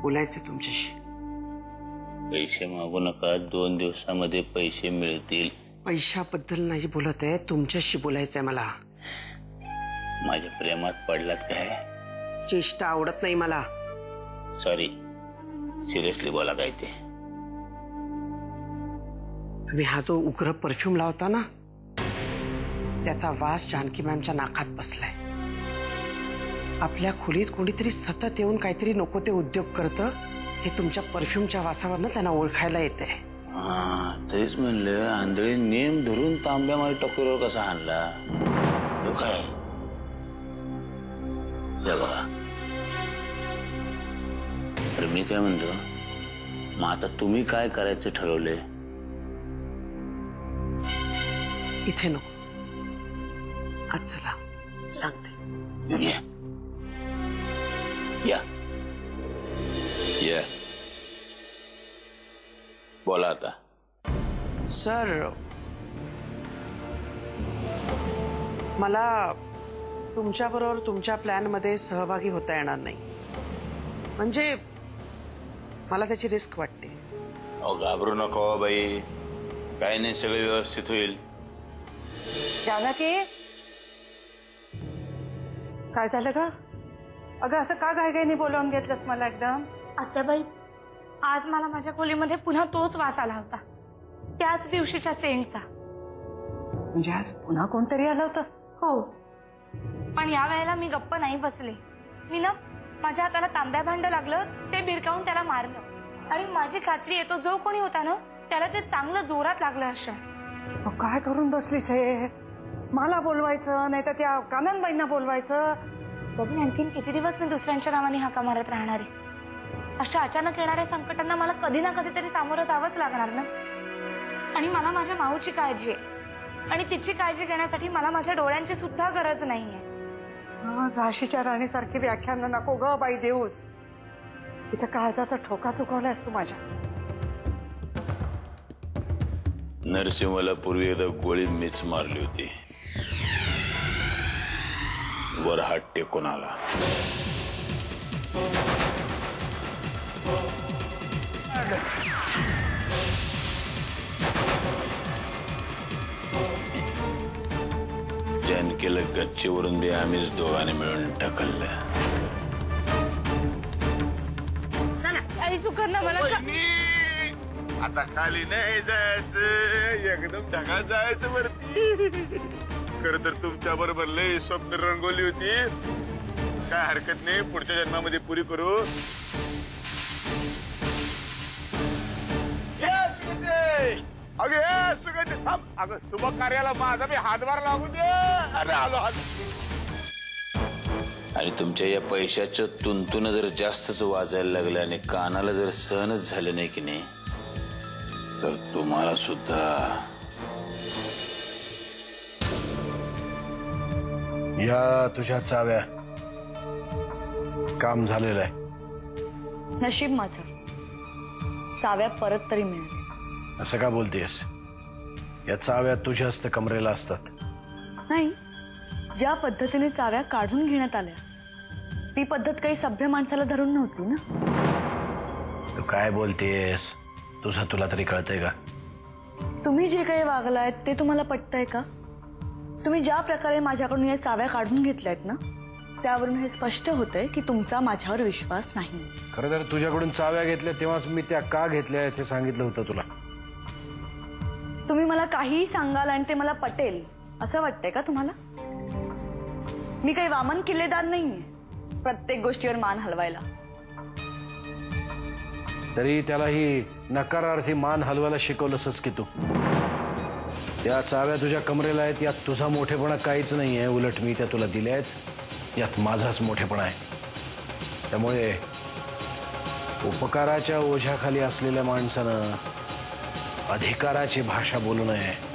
बोलायचं तुमच्याशी. पैसे मागू नका, 2 दिवसामध्ये पैसे मिळतील. पैशाबद्दल नाही बोलत आहे, तुमच्याशी बोलायचंय मला. माझ्या प्रेमात पडलात काय? चेष्टा आवडत नाही मला. सॉरी, सिरियसली बोला काय ते. तुम्ही हा जो उग्र परफ्यूम लावता ना, त्याचा वास जानकी मॅमच्या नाकात बसलाय. आपल्या खोलीत कोणीतरी सतत येऊन काहीतरी नको ते उद्योग करतं, हे तुमच्या परफ्यूमच्या वासावरनं त्यांना ओळखायला येते. तेच म्हणलं, आंधळी नेम धरून तांब्या माझ्या टोकरीवर कसा हाणला तो काय? बघा, तर मी काय म्हणतो, मग आता तुम्ही काय करायचं ठरवले? इथे नको, आज चला सांगते. या बोला आता. सर, मला तुमच्याबरोबर तुमच्या प्लॅनमध्ये सहभागी होता येणार नाही. म्हणजे मला त्याची रिस्क वाटते. घाबरू नको बाई, काय नाही, सगळं व्यवस्थित होईल. जानकी, काय झालं का? अगं असं का घाईघाईने बोलावून घेतलंस मला एकदम? आत्याबाई, आज मला माझ्या खोलीमध्ये पुन्हा तोच वास आला होता, त्याच दिवशीच्या सेंटचा. म्हणजे आज पुन्हा कोणतरी आलं होतं? हो, पण या वेळेला मी गप्प नाही बसले. मी ना माझ्या हाताला तांब्या भांड लागलं, ते भिरकावून त्याला मारलं. आणि माझी खात्री आहे, तो जो कोणी होता ना, त्याला ते चांगलं जोरात लागलं असं. काय करून बसलीस हे? मला बोलवायचं, नाही तर त्या काननबाईंना बोलवायचं. बघून आणखीन किती दिवस मी दुसऱ्यांच्या नावाने हाका मारत राहणार आहे? अशा अचानक येणाऱ्या संकटांना मला कधी ना कधीतरी सामोरं जावंच लागणार ना. आणि मला माझ्या माऊची काळजी आहे, आणि तिची काळजी घेण्यासाठी मला माझ्या डोळ्यांची सुद्धा गरज नाहीये. झाशीच्या राणीसारखी व्याख्यान नको ग बाई देऊस. इथं काळजाचा ठोका चुकवलायस तू माझ्या. नरसिंहाला पूर्वी एकदा गोळी मीच मारली होती. वर हात टेकून आला. जानकीला गच्चीवरून बी आम्हीच दोघांनी मिळून टाकलं. आई सुकन्या, मला आता खाली नाही जायचं, एकदम ढगात जायचं वरती. खरं तर तुमच्या बरोबर लय स्वप्न रंगवली होती. काय हरकत नाही, पुढच्या जन्मामध्ये पुरी करू. अगं सुगंध थांब. अगं शुभ कार्याला माझा बी हातभार लागू दे. अरे आलो हात. आणि तुमच्या या पैशाचं तुंतुन जर जास्तच वाजायला लागलं आणि कानाला जर सहनच झालं नाही की नाही, तर तुम्हाला सुद्धा या तुझ्या चाव्या. काम झालेलं आहे. नशीब माझं, चाव्या परत तरी मिळाल्या. असं का बोलतेस? या चाव्या तुझ्याच तर कमरेला असतात. नाही, ज्या पद्धतीने चाव्या काढून घेण्यात आल्या, ती पद्धत काही सभ्य माणसाला धरून नव्हती ना. तू काय बोलतेस? तुझं तुला तरी कळतंय का? तुम्ही जे काही वागलायत ते तुम्हाला पटतंय का? तुम्ही ज्या प्रकारे माझ्याकडून या चाव्या काढून घेतल्यात ना, त्यावरून हे स्पष्ट होतंय की तुमचा माझ्यावर विश्वास नाही. खरं तर तुझ्याकडून चाव्या घेतल्या तेव्हाच मी त्या का घेतल्या ते सांगितलं होतं तुला. तुम्ही मला काहीही सांगाल आणि ते मला पटेल असं वाटतंय का तुम्हाला? मी काही वामन किल्लेदार नाहीये प्रत्येक गोष्टीवर मान हलवायला. तरी त्यालाही नकारार्थी मान हलवायला शिकवलंसच की तू. त्या चाव्या तुझ्या कमरेला आहेत, यात तुझा मोठेपणा काहीच नाहीये. उलट मी त्या तुला दिल्या आहेत, यात माझाच मोठेपणा आहे. त्यामुळे उपकाराच्या ओझ्याखाली असलेल्या माणसानं अधिकाराची भाषा बोलू नये.